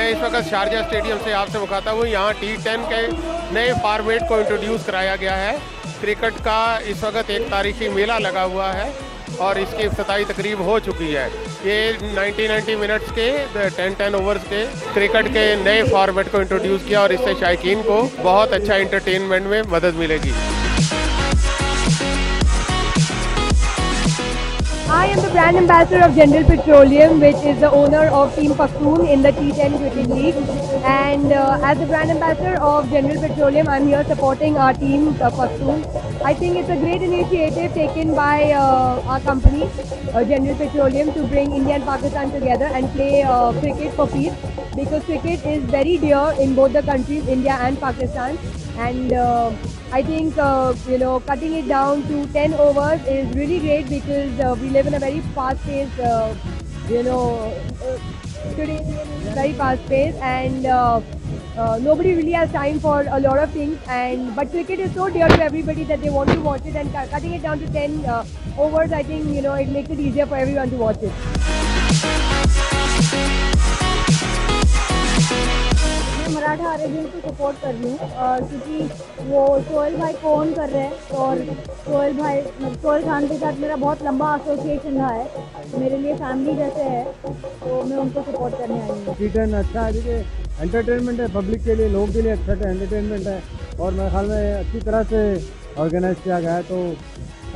मैं इस वक्त शारजा स्टेडियम से आपसे मुखातिब हूँ। यहाँ T10 के नए फॉर्मेट को इंट्रोड्यूस कराया गया है। क्रिकेट का इस वक्त एक तारीखी मेला लगा हुआ है और इसकी इफ्तिताई तकरीब हो चुकी है। ये 90 मिनट्स के 10 ओवर्स के क्रिकेट के नए फॉर्मेट को इंट्रोड्यूस किया और इससे शायकीन को बहुत अच्छा इंटरटेनमेंट में मदद मिलेगी। I am the brand ambassador of General Petroleum, which is the owner of Team Pakhtun in the T10 Cricket League. And as the brand ambassador of General Petroleum, I'm here supporting our team, Pakhtun. I think it's a great initiative taken by our company, General Petroleum, to bring India and Pakistan together and play cricket for peace. Because cricket is very dear in both the countries, India and Pakistan. And I think cutting it down to 10 overs is really great because we live in a very fast-paced, today very fast-paced, and nobody really has time for a lot of things. But cricket is so dear to everybody that they want to watch it, and cutting it down to 10 overs, I think it makes it easier for everyone to watch it. Maratha Arabian को support कर रही हूँ क्योंकि वो सोहेल भाई को on कर रहे हैं और सोहेल खान के साथ मेरा बहुत लंबा एसोसिएशन रहा है, मेरे लिए फैमिली जैसे है, तो मैं उनको सपोर्ट करने आई हूँ। T10 अच्छा है क्योंकि एंटरटेनमेंट है, पब्लिक के लिए, लोगों के लिए अच्छा एंटरटेनमेंट है और मेरे ख्याल में अच्छी तरह से ऑर्गेनाइज किया गया है। तो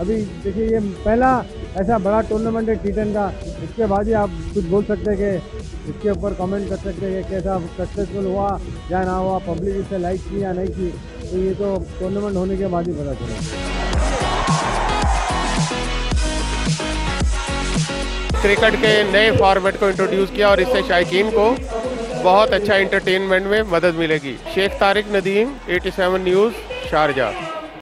अभी देखिए ये पहला ऐसा बड़ा टूर्नामेंट है T10 का, इसके बाद ही आप कुछ बोल सकते हैं कि इसके ऊपर कमेंट कर सकते हैं कि कैसा सक्सेसफुल हुआ या ना हुआ, पब्लिक इसे लाइक की या नहीं की, तो ये तो टूर्नामेंट होने के बाद ही पता चला। क्रिकेट के नए फॉर्मेट को इंट्रोड्यूस किया और इससे शायकीन को बहुत अच्छा इंटरटेनमेंट में मदद मिलेगी। Sheikh Tariq Nadeem, 87 news, Sharjah.